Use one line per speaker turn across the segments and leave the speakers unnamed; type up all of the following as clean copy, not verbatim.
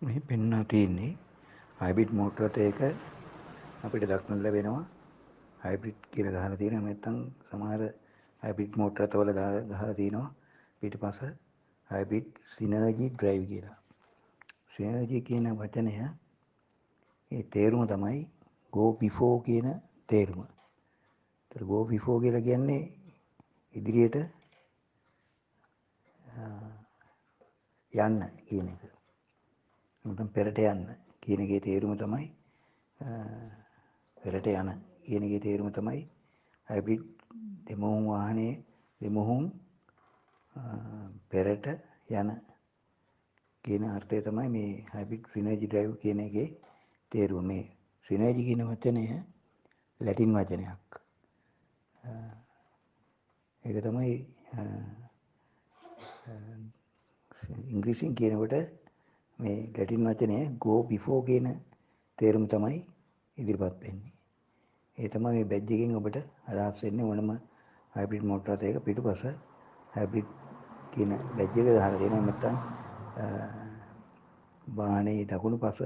මේ පෙන්වා තියෙන්නේ හයිබ්‍රිඩ් මෝටර රථයක අපිට දක්නට ලැබෙනවා. හයිබ්‍රිඩ් කියලා ගහලා තියෙනවා. නැත්නම් සමහර හයිබ්‍රිඩ් මෝටර රථවල ගහලා තියෙනවා පිටිපස හයිබ්‍රිඩ් සිනර්ජි ඩ්‍රයිව් කියලා. සිනර්ජි කියන වචනය ඒ තේරුම තමයි go before කියන තේරුම. ඒතර go before කියලා කියන්නේ ඉදිරියට යන්න කියන එක. නැත්නම් පෙරට යන්න කියන එකේ තේරුම තමයි පෙරට යන කියන එකේ තේරුම තමයි හයිබ්‍රිඩ් දෙමුහුම් වාහනයේ දෙමුහුම් පෙරට යන කියන අර්ථය තමයි මේ හයිබ්‍රිඩ් සිනර්ජි ඩ්‍රයිව් කියන එකේ තේරුම. මේ සිනර්ජි කියන වචනය ලැටින් වචනයක්. ඒක තමයි ඉංග්‍රීසියෙන් කියනකොට මේ ලැටින් වචනය go before කියන තේරුම තමයි ඉදිරිපත් වෙන්නේ. ඒ තමයි මේ බැජ් එකෙන් ඔබට අදහස් වෙන්නේ මොනම හයිබ්‍රිඩ් මෝටර රථයක පිටුපස හයිබ්‍රිඩ් කියන බැජ් එක ගහලා තියෙනවා. නැත්නම් වාහනේ දකුණු පස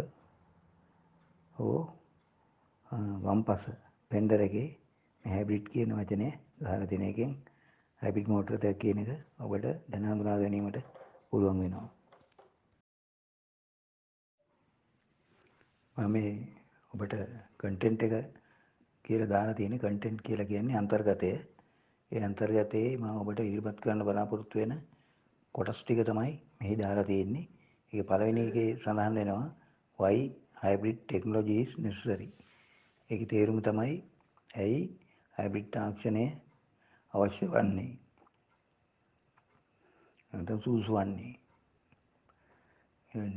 හෝ වම් පස ෆෙන්ඩර් එකේ මේ හයිබ්‍රිඩ් කියන වචනය ගහලා තියෙන එකෙන් හයිබ්‍රිඩ් මෝටර රථයක් කියන එක ඔබට දැන හඳුනා ගැනීමට පුළුවන් වෙනවා. මම මේ ඔබට කන්ටෙන්ට් එක කියලා දාලා තියෙන කන්ටෙන්ට් කියලා කියන්නේ අන්තර්ගතය. ඒ අන්තර්ගතයේ මම ඔබට ඉදිරිපත් කරන්න බලාපොරොත්තු වෙන කොටස් ටික තමයි මෙහි දාලා තියෙන්නේ. ඒක පළවෙනි එකේ සඳහන් වෙනවා why hybrid technology is necessary. ඒකේ තේරුම තමයි ඇයි හයිබ්‍රිඩ් තාක්ෂණය අවශ්‍ය වන්නේ. නැත්නම් සුදුසු වන්නේ.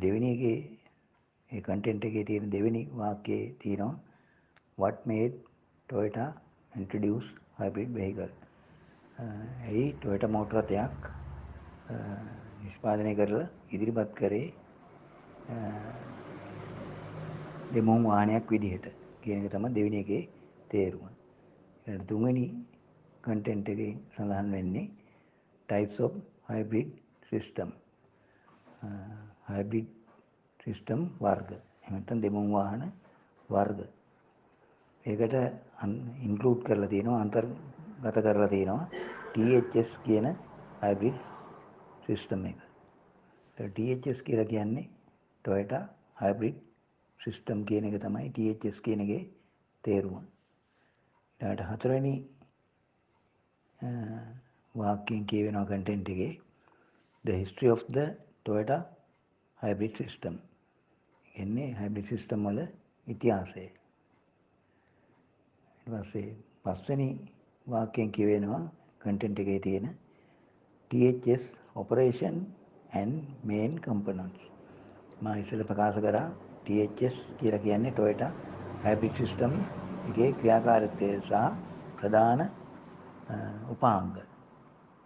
දෙවෙනි එකේ ඒ කන්ටෙන්ට් එකේ තියෙන දෙවෙනි වාක්‍යයේ තියෙනවා what made Toyota introduce hybrid vehicle. ඇයි Toyota මෝටර රථයක් නිෂ්පාදනය කරලා ඉදිරිපත් කරේ දෙමුහුම් වාහනයක් විදිහට කියන එක තමයි දෙවෙනි එකේ තේරුම. ඊට තුන්වෙනි කන්ටෙන්ට් එකේ සඳහන් වෙන්නේ types of hybrid system. hybrid system වර්ග. එහෙම නැත්නම් දෙමුහුම් වාහන වර්ග. ඒකට ඉන්ක්ලූඩ් කරලා තියෙනවා අන්තර්ගත කරලා තියෙනවා THS කියන hybrid system එක. THS කියලා කියන්නේ Toyota hybrid system කියන එක තමයි THS කියන එකේ තේරුම. ඊට හතරවෙනි වාක්‍යයෙන් කියවෙනවා කන්ටෙන්ට් එකේ the history of the Toyota hybrid system. කියන්නේ hybrid system වල ඉතිහාසය. ඊට පස්සේ පස්වෙනි වාක්‍යයෙන් කියවෙනවා කන්ටෙන්ට් එකේ තියෙන THS operation and main components. මම ඉස්සෙල්ලා ප්‍රකාශ කරා THS කියලා කියන්නේ Toyota hybrid system එකේ ක්‍රියාකාරීත්වය සහ ප්‍රධාන උපාංග.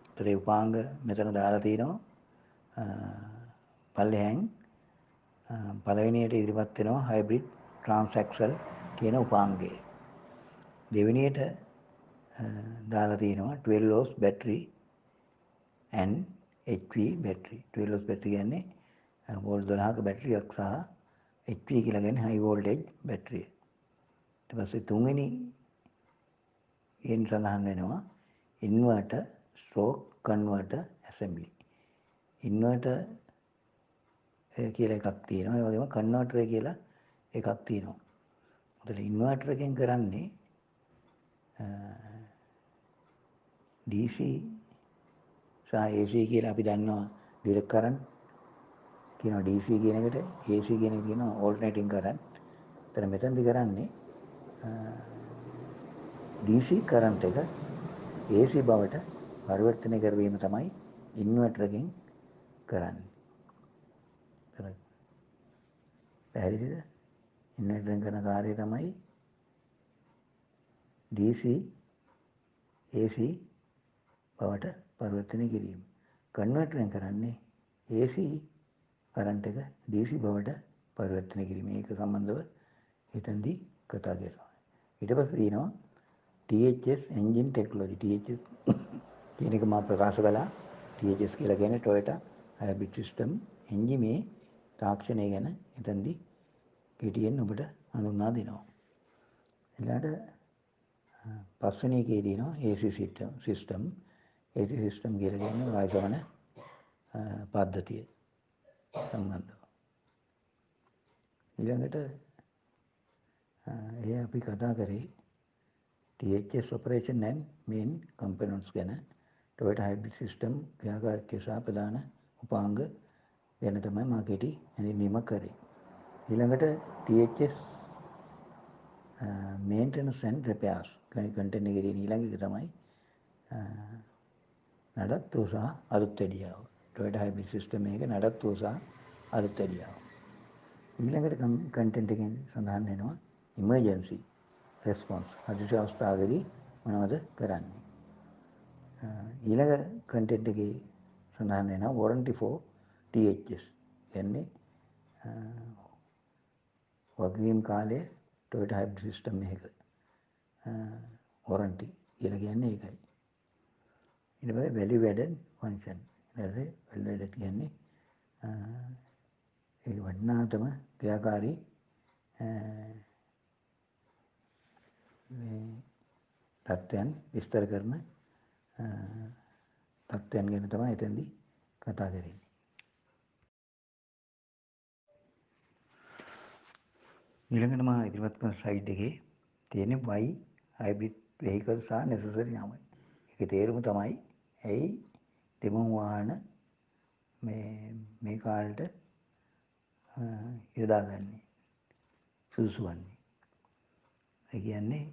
ඒතර ඒ උපාංග මෙතන දාලා තිනවා පල්ලෙහෙන් පළවෙනියට ඉදිරිපත් වෙනවා hybrid transaxle කියන උපාංගය. දෙවෙනියට දාලා තිනවා 12 volts battery and HV battery. 12 volts battery කියන්නේ වෝල්ට් 12ක බැටරියක් සහ HP කියලා කියන්නේ high voltage battery. ඊට පස්සේ තුන්වෙනි එන් සඳහන් වෙනවා inverter stroke converter assembly. inverter කියලා එකක් තියෙනවා. ඒ වගේම converter කියලා එකක් තියෙනවා. මොකද inverter එකෙන් කරන්නේ DC සහ AC කියලා අපි දන්නවා direct current කියනවා DC කියන එකට AC කියන එක කියනවා alternating current. එතන මෙතනදි කරන්නේ DC current එක AC බවට පරිවර්තනය කරවීම තමයි ඉන්වර්ටර් එකෙන් කරන්නේ. එතන පැහැදිලිද? ඉන්වර්ටර් එකෙන් කරන කාර්යය තමයි DC AC බවට පරිවර්තනය කිරීම. කන්වර්ටර් එකෙන් කරන්නේ AC කරන්ට් එක DC බවට පරිවර්තනය කිරීම. ඒක සම්බන්ධව එතෙන්දී කතා කරනවා. ඊට පස්සේ තියෙනවා THS engine technology. THS කියන එක මම ප්‍රකාශ කළා. THS කියලා කියන්නේ Toyota hybrid system engine තාක්ෂණය ගැන එතෙන්දී කෙටියෙන් ඔබට හඳුන්වා දෙනවා. ඊළඟට පස්වෙනි එකේ තියෙනවා AC සිස්ටම්. AC සිස්ටම් කියලා කියන්නේ වායු ගමන පද්ධතිය සම්බන්ධව. ඊළඟට අපි කතා කරේ THS operation and main components ගැන. Toyota hybrid system ක්‍රියාකාරීත්වය සහ ප්‍රධාන උපාංග ගැන තමයි මා කෙටි හැඳින්වීමක් කරේ. ඊළඟට THS maintenance and repairs content එකේ තියෙන ඊළඟ එක තමයි නඩත්තුව සහ අලුත්වැඩියාව. Toyota hybrid system එක නඩත්තුව සහ අලුත්වැඩියාව. ඊළඟට content එකෙන් සඳහන් වෙනවා emergency response. අදිසි අවස්ථාවකදී මොනවද කරන්නේ? ඊළඟ content එකේ සඳහන් වෙනවා warranty for THS. කියන්නේ වගකීම් කාලය Toyota hybrid system එකක warranty කියලා කියන්නේ ඒකයි. ඊට පස්සේ value added function. ඊට පස්සේ value added කියන්නේ ඒ වටිනාතම ක්‍රියාකාරී තත්ත්වයන් විස්තර කරන තත්ත්වයන් ගැන තමයි එතෙන්දී කතා කරන්නේ. ඊළඟට මා ඉදිරිපත් කරන ස්ලයිඩ් එකේ තියෙන why hybrid vehicles are necessary නමයි. ඒකේ තේරුම තමයි ඇයි දෙමුණු වාහන මේ කාලේට යොදාගන්නේ සුදුසු වන්නේ. ඒ කියන්නේ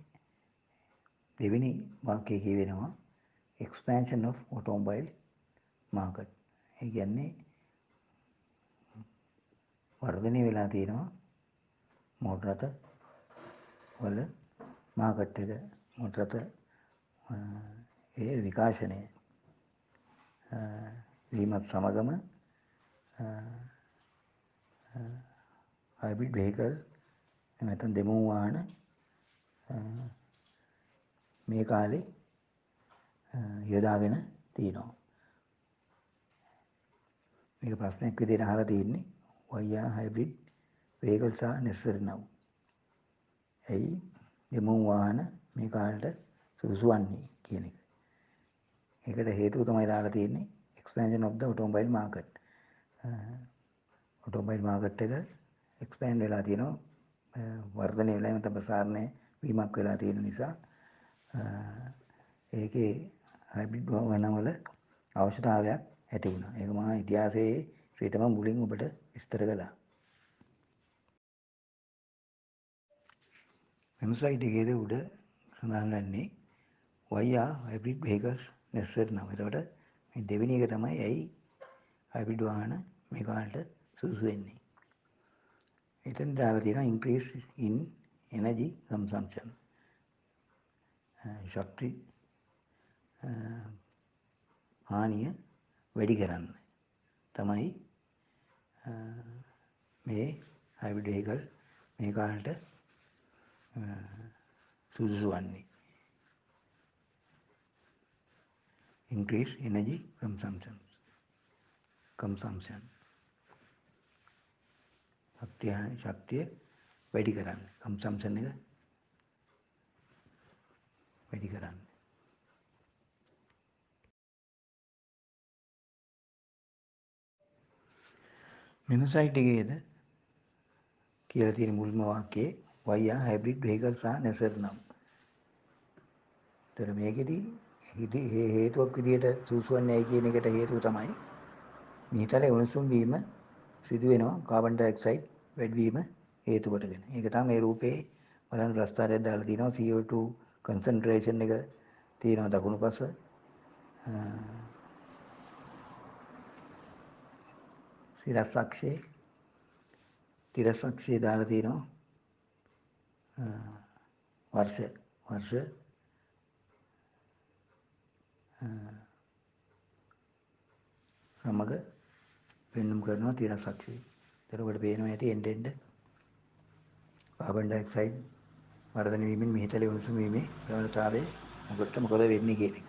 දෙවෙනි වාක්‍යයේ කියවෙනවා expansion of automobile market. ඒ කියන්නේ වර්ධනය වෙලා තියෙනවා මෝටර රථ වල මාකට් එක. මෝටර රථ ඒ විකාශනය වීමත් සමගම hybrid vehicle නැත්නම් දෙමුණු වාහන මේ කාලේ යොදාගෙන තියෙනවා. මේක ප්‍රශ්නයක් විදිහට අහලා තියෙන්නේ why are hybrid vehicles are necessary now? ඇයි දෙමුණු වාහන මේ කාලේට සුදුසු වන්නේ කියන එක. ඒකට හේතුව තමයි දාලා තියෙන්නේ expansion of the automobile market. automobile market එක expand වෙලා තියෙනවා. වර්ධනය වෙලා නැත්නම් ප්‍රසාරණය වීමක් වෙලා තියෙන නිසා ඒකේ හයිබ්‍රිඩ් වාහනවල අවශ්‍යතාවයක් ඇති වුණා. ඒක මහා ඉතිහාසයේ සිටම මුලින් ඔබට විස්තර කළා. මෙම ස්ලයිඩ් එකේදී උඩ සඳහන් වෙන්නේ why are hybrid vehicles necessary now? එතකොට මේ දෙවෙනි එක තමයි ඇයි හයිබ්‍රිඩ් වාහන මේ කාලේට සුදුසු වෙන්නේ. එතෙන් දාලා තියෙනවා increase in energy consumption. ශක්ති හානිය වැඩි කරන්න තමයි මේ hybrid vehicle මේ කාලේට සුදුසු වන්නේ. increase energy consumption. ශක්තිය වැඩි කරන්න. consumption එක වැඩි කරන්න. මෙන්න සයිට් එකේද කියලා තියෙන මුල්ම වාක්‍යයේ why are hybrid vehicles are necessary now? ඒතර මේකෙදි හේතුවක් විදිහට සුදුසු වන්නේ ඇයි කියන එකට හේතුව තමයි මිහිතලේ උණුසුම් වීම සිදු වෙනවා කාබන් ඩයොක්සයිඩ් වැඩිවීම හේතු කොටගෙන. ඒක තමයි මේ රූපේ බලන්න ප්‍රස්තාරයක් දාලා තියෙනවා CO2 concentration එක තියෙනවා දකුණු පස. තිරස් අක්ෂයේ දාලා තියෙනවා වර්ෂ සමග පෙන්වුම් කරනවා තිරස් අක්ෂය. එතකොට පේනවා ඇති එන්ඩෙන්ඩ කාබන් ඩයොක්සයිඩ් වර්ධනය වීමෙන් මිහිතලේ උණුසුම් වීමේ ප්‍රවණතාවය මොකද වෙන්නේ කියන එක.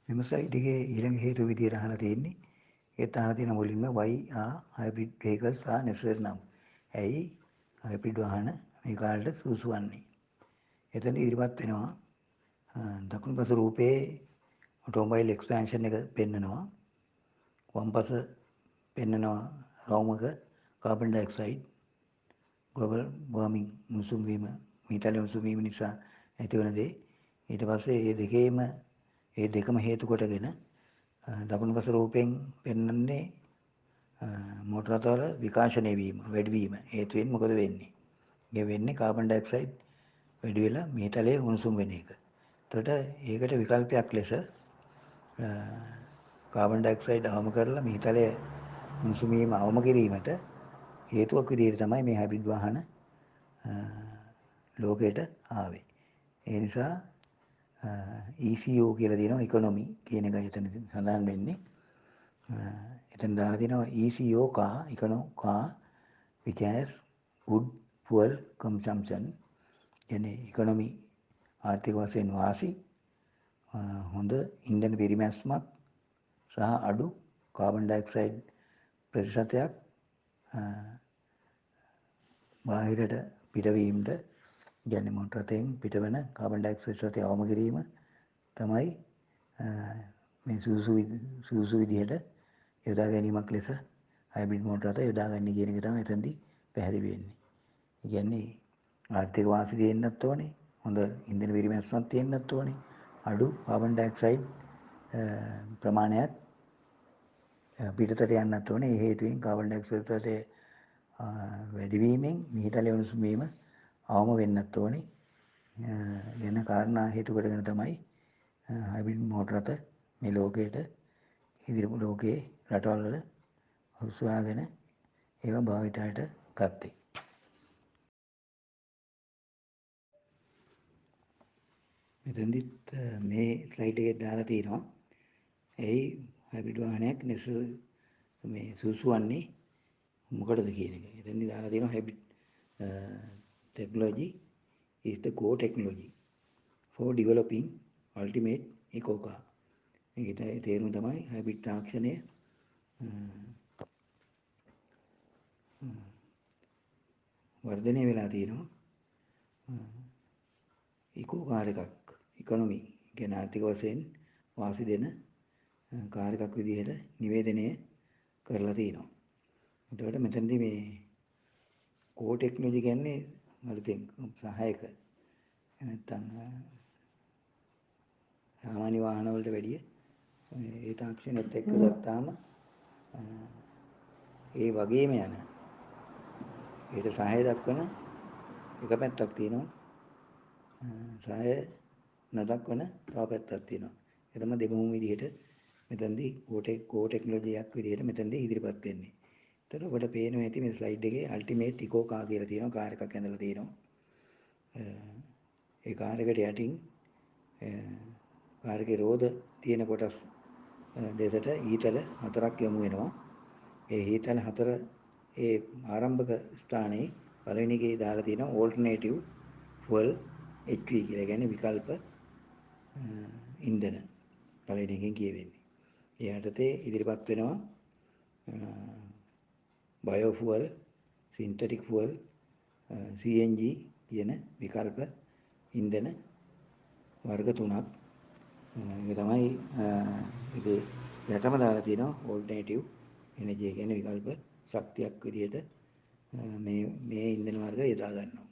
මෙම ස්ලයිඩ් එකේ ඊළඟ හේතු විදියට අහලා තියෙන්නේ. ඒත් අහලා තියෙන මුලින්ම why are hybrid vehicles are necessary නම්. ඇයි හයිබ්‍රිඩ් වාහන මේ කාලේට සුදුසු වන්නේ? එතන ඉදිරිපත් වෙනවා දකුණු පස රූපයේ ඔටෝමොබයිල් එක්ස්පැන්ෂන් එක පෙන්නනවා. වම් පස පෙන්නනවා රවුමක කාබන් ඩයොක්සයිඩ් ග්ලෝබල් වෝමින් උණුසුම් වීම මීතල උණුසුම් වීම නිසා ඇතිවන දේ. ඊට පස්සේ මේ දෙකම හේතු කොටගෙන දකුණු පස රූපයෙන් පෙන්වන්නේ මෝටර රථවල විකාශනය වීම වැඩිවීම හේතුවෙන් මොකද වෙන්නේ? ඒ වෙන්නේ කාබන් ඩයොක්සයිඩ් වැඩි වෙලා මීතලයේ උණුසුම් වෙන එක. එතකොට ඒකට විකල්පයක් ලෙස කාබන් ඩයොක්සයිඩ් අවම කරලා මීතලයේ උණුසුම් වීම අවම කිරීමට හේතුවක් විදිහට තමයි මේ හයිබ්‍රිඩ් වාහන ලෝකයට ආවේ. ඒ නිසා ECO කියලා තියෙනවා ඉකොනොමි කියන එක එතන සඳහන් වෙන්නේ. එතන දාලා තියෙනවා ECO car econo car which has good fuel consumption. කියන්නේ ඉකොනොමි ආර්ථික වශයෙන් වාසි හොඳ ඉන්ධන පිරිමැස්මක් සහ අඩු කාබන් ඩයොක්සයිඩ් ප්‍රතිශතයක් බාහිරට පිටවීමට කියන්නේ මොටර රථයෙන් පිටවන කාබන් ඩයොක්සයිඩ් ප්‍රතිශතය අවම කිරීම තමයි මේ සුසු විදිහට යොදා ගැනීමක් ලෙස හයිබ්‍රිඩ් මෝටර රථ යොදාගන්නේ කියන එක තමයි එතනදී පැහැදිලි වෙන්නේ. ඒ කියන්නේ ආර්ථික වාසි දෙන්නත් ඕනේ, හොඳ ඉන්ධන පිරිමැස්මක් තියෙන්නත් ඕනේ, අඩු කාබන් ඩයොක්සයිඩ් ප්‍රමාණයක් පිටතට යන්නත් ඕනේ. ඒ හේතුවෙන් කාබන් ඩයොක්සයිඩ් ප්‍රතිශතය වැඩිවීමෙන් මීතලයේ උණුසුම් වීම අවම වෙන්නත් ඕනේ. යන කාරණා හේතු කොටගෙන තමයි හයිබ්‍රිඩ් මෝටර රථ මේ ලෝකයේ රටවල් වල හසුවාගෙන ඒවා භාවිතයට ගත්තේ. මෙතෙන්දිත් මේ ස්ලයිඩ් එකේ දාලා තියෙනවා. එයි හයිබ්‍රිඩ් වාහනයක් මේ සුසු වන්නේ මොකටද කියන එක. එතෙන්දි දාලා තියෙනවා hybrid technology is the core technology for developing ultimate eco car. මේකේ තේරුම තමයි hybrid තාක්ෂණය වර්ධනය වෙලා තියෙනවා. ඉකෝ කාර් එකක් ඉකොනොමි කියන්නේ ආර්ථික වශයෙන් වාසි දෙන කාර් එකක් විදිහට නිවේදනය කරලා තියෙනවා. එතකොට මෙතනදී මේ කෝ ටෙක්නොලොජි කියන්නේ අලුතෙන් සහායක නැත්තම් සාමාන්‍ය වාහන වලට වැඩිය ඒ තාක්ෂණයත් එක්ක ගත්තාම ඒ වගේම යන ඒකට සහාය දක්වන එක පැත්තක් තියෙනවා. සහාය නොදක්වන තව පැත්තක් තියෙනවා. ඒ තමයි දෙමුහුම් විදිහට මෙතනදී කෝ ටෙක්නොලොජියක් විදිහට මෙතනදී ඉදිරිපත් වෙන්නේ. එතකොට ඔබට පේනවා ඇති මේ ස්ලයිඩ් එකේ අල්ටිමේට් ඉකෝ කා කියලා තියෙනවා. කාර් එකක් ඇඳලා තියෙනවා. ඒ කාර් එකට යටින් කාර් එකේ රෝද තියෙන කොටස් දෙසට ඊතල හතරක් යොමු වෙනවා. ඒ ඊතල හතර ඒ ආරම්භක ස්ථානයේ පළවෙනි එකේ දාලා තියෙනවා ඕල්ටර්නේටිව් ෆුවල් HV කියලා. කියන්නේ විකල්ප ඉන්ධන පළවෙනි එකෙන් කියවෙන්නේ. ඒ යටතේ ඉදිරිපත් වෙනවා බයෝෆුවල්, සින්තටික් ෆුවල්, CNG කියන විකල්ප ඉන්ධන වර්ග තුනක්. ඒක තමයි ඒකේ යටම දාලා තියෙනවා ඕල්ටර්නේටිව් එනර්ජි කියන්නේ විකල්ප ශක්තියක් විදිහට මේ ඉන්ධන වර්ග යොදා ගන්නවා.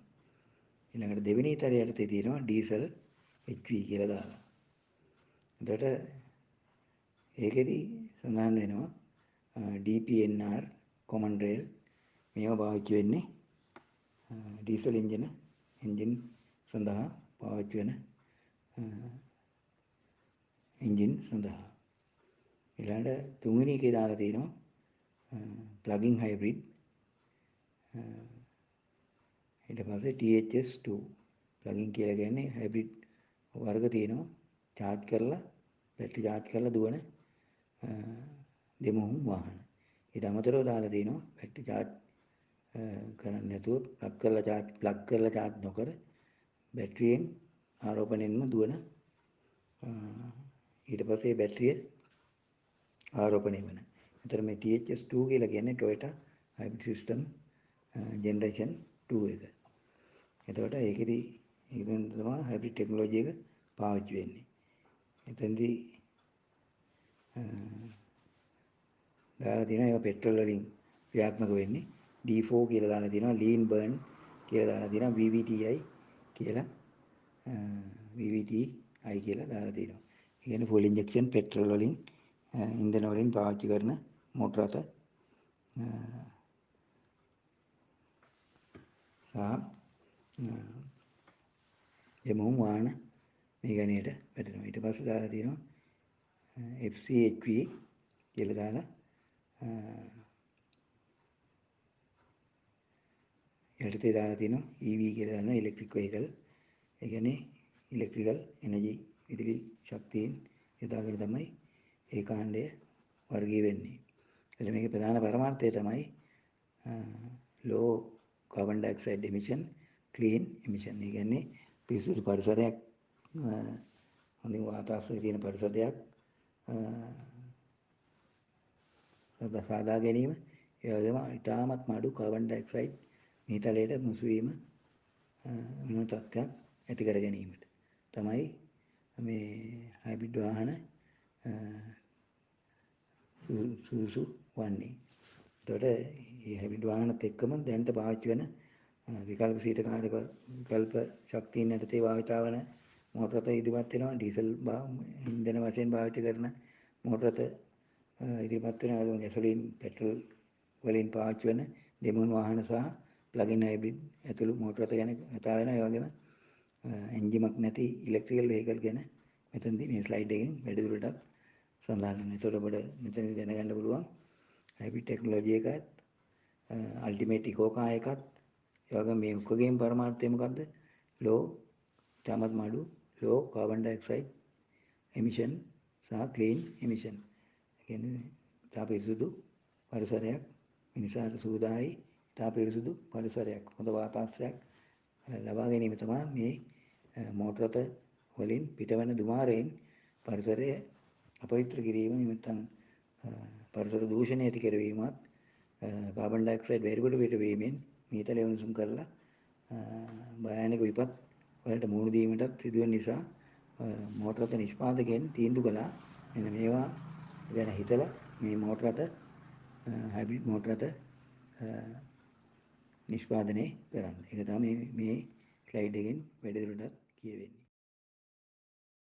ඊළඟට දෙවෙනි ඊතලයේ යටතේ තියෙනවා ඩීසල් HV කියලා දාලා. එතකොට ඒකෙදි සඳහන් වෙනවා DPNR common rail මේවා පාවිච්චි වෙන්නේ ඩීසල් එන්ජින් සඳහා පාවිච්චි වෙන එන්ජින් සඳහා. ඊළඟට තුන්වෙනි එකේ දාලා තියෙනවා plug-in hybrid. ඊට පස්සේ THS2 plug-in කියලා කියන්නේ hybrid වර්ග තියෙනවා. charge කරලා බැටරි charge කරලා දුවන දෙමුහුම් වාහන. ඊට අමතරව දාලා තියෙනවා බැටරි charge කරන්නේ නැතුව ප්ලග් කරලා charge නොකර බැටරියෙන් ආරෝපණයෙන්ම දුවන ඊට පස්සේ බැටරිය ආරෝපණය වෙන. එතන මේ THS2 කියලා කියන්නේ Toyota Hybrid System Generation 2 එක. එතකොට ඒකෙදි තමයි හයිබ්‍රිඩ් ටෙක්නොලොජි එක පාවිච්චි වෙන්නේ. එතෙන්දී දාලා තියෙනවා ඒක පෙට්‍රල් වලින් ක්‍රියාත්මක වෙන්නේ. D4 කියලා දාලා තියෙනවා, lean burn කියලා දාලා තියෙනවා, VVTi කියලා VVTi කියලා දාලා තියෙනවා. ඒ කියන්නේ fuel injection පෙට්‍රල් වලින් ඉන්ධන වලින් පාවිච්චි කරන මෝටර රථ සහ එමුම් වාහන මේ ගණයට වැටෙනවා. ඊට පස්සේ දාලා තියෙනවා FCHV කියලා දාලා යටතේ දාලා තියෙනවා EV කියලා දානවා, ඉලෙක්ට්‍රික් වෙහිකල්. ඒ කියන්නේ ඉලෙක්ට්‍රිකල් එනර්ජි විදුලි ශක්තියෙන් යොදාගෙන තමයි ඒ කාණ්ඩය වර්ගී වෙන්නේ. එතකොට මේකේ ප්‍රධාන පරමාර්ථය තමයි low carbon dioxide emission, clean emission. ඒ කියන්නේ පිරිසිදු පරිසරයක්, හොඳින් වාතාශ්‍රය තියෙන පරිසරයක් සාදා ගැනීම, ඒ වගේම ඉතාමත් අඩු කාබන් ඩයොක්සයිඩ් මීතලයට මුසු වීම වෙන තත්ත්වයක් ඇති කර ගැනීමට තමයි මේ හයිබ්‍රිඩ් වාහන සුදුසු වන්නේ. එතකොට මේ හයිබ්‍රිඩ් වාහනත් එක්කම දැනට පාවිච්චි වෙන විකල්ප සීටකාරක විකල්ප ශක්තියින් යටතේ භාවිතා වන මෝටර රථ ඉදිරිපත් වෙනවා. ඩීසල් ඉන්ධන වශයෙන් භාවිත කරන මෝටර රථ ඉදිරිපත් වෙනවා. වගේම ගැසොලින් පෙට්‍රල් වලින් පාවිච්චි වෙන දෙමුණු වාහන සහ ප්ලග්-ඉන් හයිබ්‍රිඩ් ඇතුළු මෝටර රථ ගැන කතා වෙනවා. ඒ වගේම එන්ජිමක් නැති ඉලෙක්ට්‍රිකල් වෙහිකල් ගැන මෙතනදී මේ ස්ලයිඩ් එකෙන් වැඩිදුරටත් සඳහන් වෙනවා. ඒතකොට ඔබට මෙතනදී දැනගන්න පුළුවන් හයිබ්‍රිඩ් ටෙක්නොලොජි එකත් අල්ටිමේට් ඉකෝකා එකත් ඒ වගේම මේ ඔක්කොගේම පරමාර්ථය මොකද්ද? ලෝ තමත් මඩු ලෝ කාබන් ඩයොක්සයිඩ් එමිෂන් සහ ක්ලීන් එමිෂන්. ඒ කියන්නේ තා පිරිසුදු පරිසරයක්, මිනිසාට සූදායි තා පිරිසුදු පරිසරයක්, හොඳ වාතාශ්‍රයක් ලබා ගැනීම තමයි මේ මෝටර රථ වලින් පිටවන දුමාරයෙන් පරිසරය අපවිත්‍ර කිරීම, නැත්නම් පරිසර දූෂණය ඇති කරවීමත්, කාබන් ඩයොක්සයිඩ් වැහිරිකොට පිටවීමෙන් මීතලය උණුසුම් කරලා භයානක විපත් වලට මුහුණ දීමටත් සිදුවෙන නිසා මෝටර රථ නිෂ්පාදකයන් තීන්දුව කළා මෙන්න මේවා ගැන හිතලා මේ මෝටර රථ හයිබ්‍රිඩ් මෝටර රථ නිෂ්පාදනය කරන්න. ඒක තමයි මේ ස්ලයිඩ් එකෙන් වැඩිදුරටත් කියවෙන්නේ.